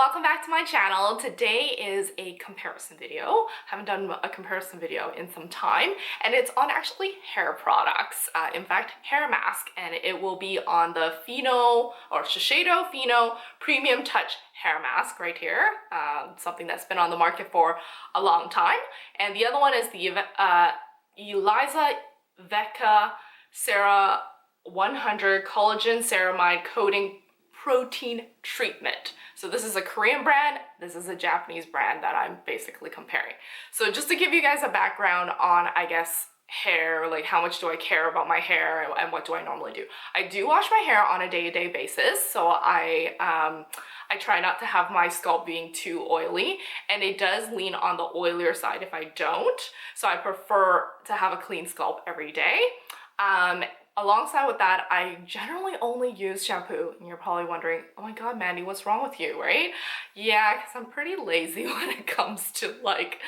welcome back to my channel. Today is a comparison video. Haven't done a comparison video in some time, and it's on actually hair products. In fact, hair mask, and it will be on the Fino or Shiseido Fino Premium Touch hair mask right here. Something that's been on the market for a long time. And the other one is the Elizavecca Cer-100 Collagen Ceramide Coating Protein Treatment. So this is a Korean brand, this is a Japanese brand that I'm basically comparing. So just to give you guys a background on, I guess, hair, like how much do I care about my hair and what do I normally do. I do wash my hair on a day-to-day basis, so I try not to have my scalp being too oily, and it does lean on the oilier side if I don't. So I prefer to have a clean scalp every day. Alongside with that, I generally only use shampoo, and you're probably wondering, oh my god, Mandy, what's wrong with you, right? Yeah, because I'm pretty lazy when it comes to like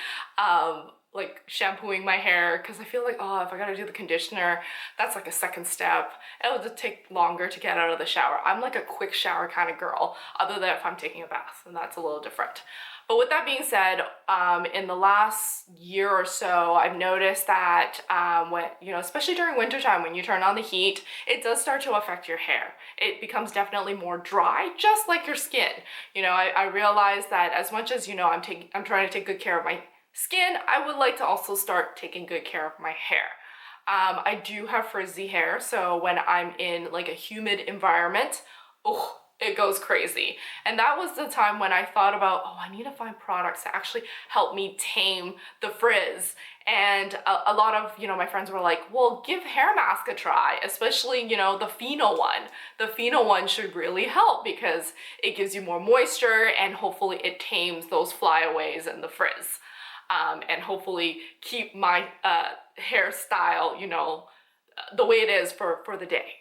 shampooing my hair, because I feel like, oh, if I gotta do the conditioner, that's like a second step. It'll just take longer to get out of the shower. I'm like a quick shower kind of girl, other than if I'm taking a bath, and that's a little different. But with that being said, in the last year or so, I've noticed that when, especially during wintertime, when you turn on the heat, it does start to affect your hair. It becomes definitely more dry, just like your skin. I realize that as much as, I'm trying to take good care of my skin, I would like to also start taking good care of my hair. I do have frizzy hair, so when I'm in like a humid environment, it goes crazy. And that was the time when I thought about, I need to find products to actually help me tame the frizz. And a lot of, my friends were like, well, give hair mask a try, especially, the Fino one. The Fino one should really help because it gives you more moisture and hopefully it tames those flyaways and the frizz. And hopefully keep my hairstyle, the way it is for the day.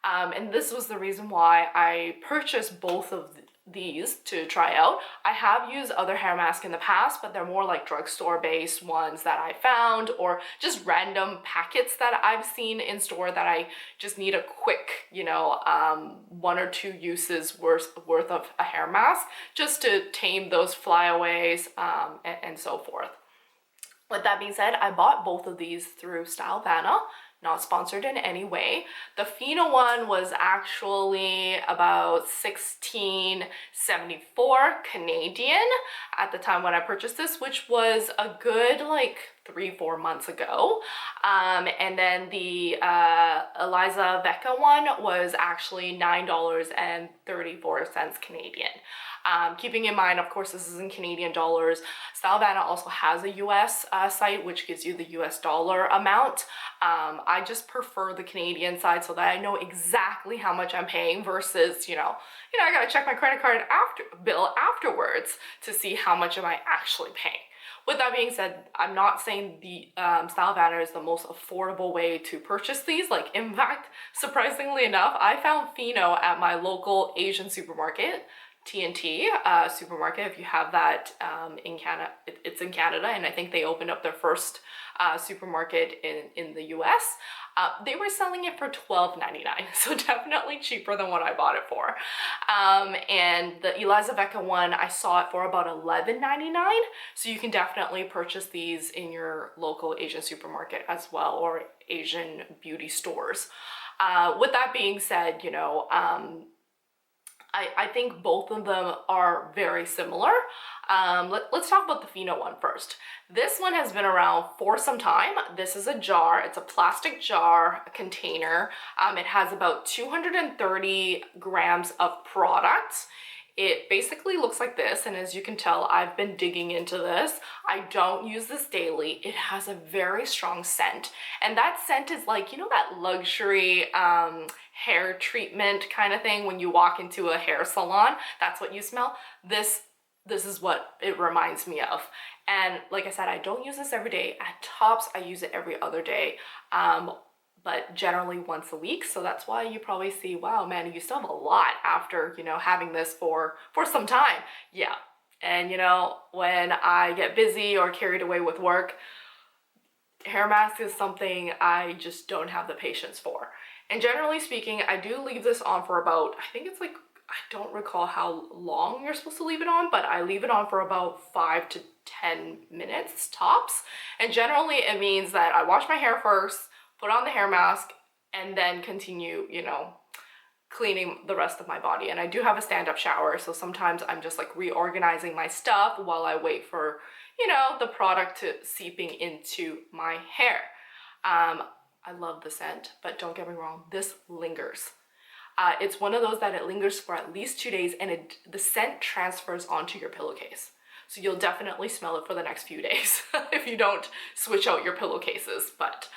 And this was the reason why I purchased both of these to try out. I have used other hair masks in the past, but they're more like drugstore based ones that I found, or just random packets that I've seen in store that I just need a quick, 1 or 2 uses worth of a hair mask just to tame those flyaways and so forth. With that being said, I bought both of these through Stylevanna. Not sponsored in any way. The Fino one was actually about $16.74 Canadian at the time when I purchased this, which was a good 3-4 months ago. And then the Elizavecca one was actually $9.34 Canadian. Keeping in mind, of course, this is in Canadian dollars. Stylevanna also has a US site, which gives you the US dollar amount. I just prefer the Canadian side so that I know exactly how much I'm paying versus, I gotta check my credit card bill afterwards to see how much am I actually paying. With that being said, I'm not saying the Stylevanna is the most affordable way to purchase these. In fact, surprisingly enough, I found Fino at my local Asian supermarket, T&T supermarket. If you have that in Canada, it's in Canada, and I think they opened up their first supermarket in the US. They were selling it for $12.99, so definitely cheaper than what I bought it for. And the Elizavecca one, I saw it for about $11.99, so you can definitely purchase these in your local Asian supermarket as well, or Asian beauty stores. With that being said, I think both of them are very similar. Let's talk about the Fino one first. This one has been around for some time. This is a jar. It's a plastic jar, a container. It has about 230 grams of product. It basically looks like this, and as you can tell, I've been digging into this. I don't use this daily. It has a very strong scent, and that scent is like, that luxury hair treatment kind of thing when you walk into a hair salon. That's what you smell. This is what it reminds me of. And like I said, I don't use this every day. At tops, I use it every other day. But generally once a week. So that's why you probably see, wow, man, you still have a lot after, having this for some time. Yeah. And when I get busy or carried away with work, hair mask is something I just don't have the patience for. And generally speaking, I do leave this on for about, I think it's like I don't recall how long you're supposed to leave it on, but I leave it on for about 5 to 10 minutes tops. And generally it means that I wash my hair first, put on the hair mask, and then continue, you know, cleaning the rest of my body. And I do have a stand-up shower, so sometimes I'm just like reorganizing my stuff while I wait for, you know, the product to seeping into my hair. I love the scent, but don't get me wrong, this lingers. It's one of those that it lingers for at least 2 days, and the scent transfers onto your pillowcase. So you'll definitely smell it for the next few days if you don't switch out your pillowcases. But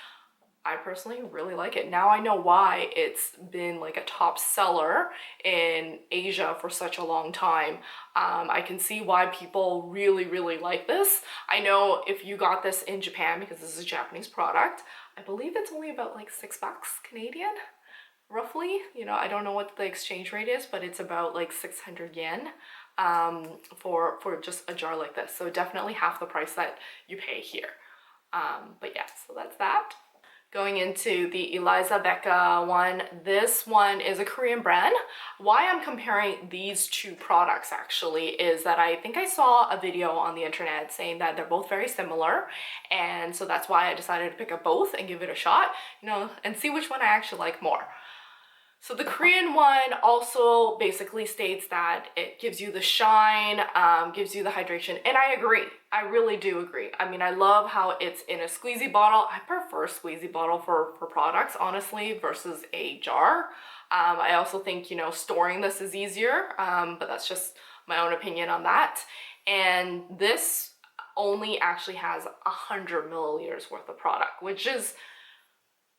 I personally really like it. Now I know why it's been like a top seller in Asia for such a long time. I can see why people really, really like this. I know if you got this in Japan, because this is a Japanese product, I believe it's only about like $6 Canadian, roughly. You know, I don't know what the exchange rate is, but it's about like 600 yen for just a jar like this. So definitely half the price that you pay here. But yeah, so that's that. Going into the Elizavecca one, this one is a Korean brand. Why I'm comparing these two products actually is that I think I saw a video on the internet saying that they're both very similar, and so that's why I decided to pick up both and give it a shot, you know, and see which one I actually like more. So the Korean one also basically states that it gives you the shine, gives you the hydration, and I agree. I really do agree. I mean, I love how it's in a squeezy bottle. I prefer squeezy bottle for products, honestly, versus a jar. I also think, you know, storing this is easier, but that's just my own opinion on that. And this only actually has 100 milliliters worth of product, which is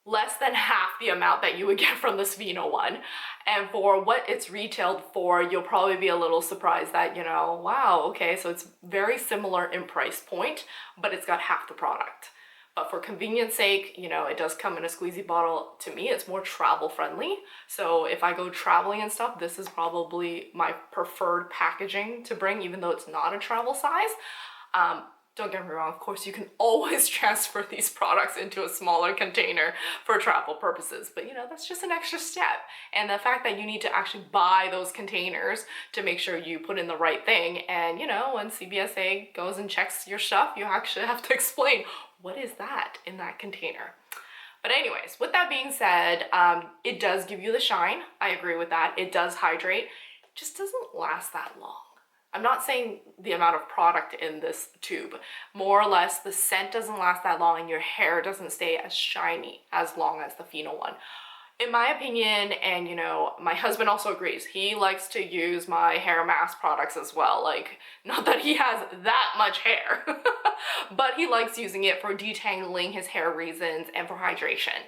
less than half the amount that you would get from this Fino one. And for what it's retailed for, you'll probably be a little surprised that, you know, wow, okay, so it's very similar in price point, but it's got half the product. But for convenience sake, you know, it does come in a squeezy bottle. To me, it's more travel friendly. So if I go traveling and stuff, this is probably my preferred packaging to bring, even though it's not a travel size. Don't get me wrong, of course you can always transfer these products into a smaller container for travel purposes, but you know, that's just an extra step. And the fact that you need to actually buy those containers to make sure you put in the right thing, and you know, when CBSA goes and checks your stuff, you actually have to explain what is that in that container. But anyways, with that being said, it does give you the shine. I agree with that. It does hydrate. It just doesn't last that long. I'm not saying the amount of product in this tube. More or less, the scent doesn't last that long and your hair doesn't stay as shiny as long as the Fino one. In my opinion, and you know, my husband also agrees, he likes to use my hair mask products as well. Like, not that he has that much hair, but he likes using it for detangling his hair reasons and for hydration.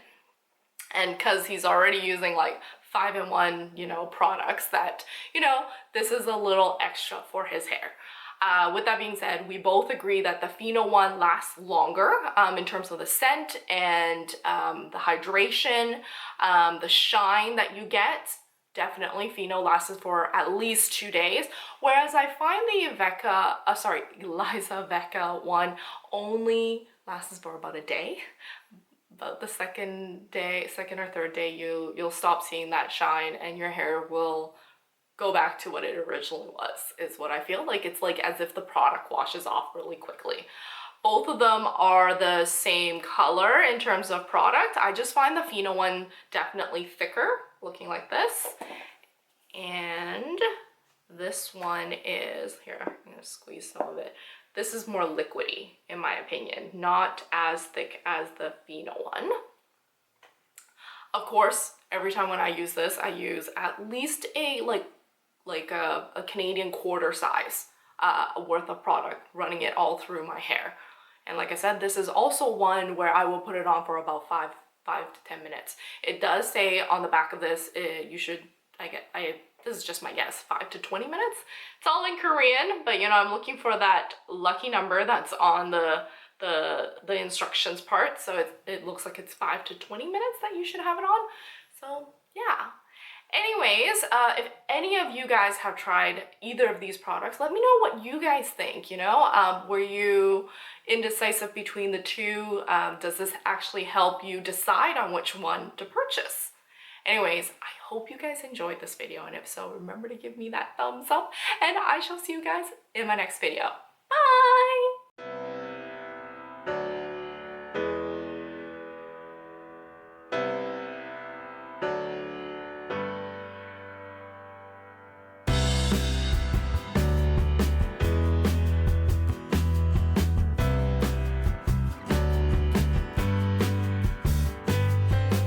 And because he's already using like 5-in-1, you know, products, that, you know, this is a little extra for his hair. With that being said, we both agree that the Fino one lasts longer in terms of the scent and the hydration, the shine that you get. Definitely Fino lasts for at least 2 days, whereas I find the Elizavecca one only lasts for about a day. But the second or third day, you'll stop seeing that shine and your hair will go back to what it originally was, is what I feel like. It's like as if the product washes off really quickly. Both of them are the same color in terms of product. I just find the Fino one definitely thicker, looking like this. And this one is, here, I'm gonna squeeze some of it. This is more liquidy, in my opinion, not as thick as the Fino one. Of course, every time when I use this, I use at least a a Canadian quarter size worth of product, running it all through my hair. And like I said, this is also one where I will put it on for about 5 to 10 minutes. It does say on the back of this, you should, this is just my guess, 5 to 20 minutes. It's all in Korean, but you know, I'm looking for that lucky number that's on the instructions part. So it looks like it's 5 to 20 minutes that you should have it on. So yeah. Anyways, if any of you guys have tried either of these products, let me know what you guys think, you know? Were you indecisive between the two? Does this actually help you decide on which one to purchase? Anyways, I hope you guys enjoyed this video, and if so, remember to give me that thumbs up, and I shall see you guys in my next video. Bye!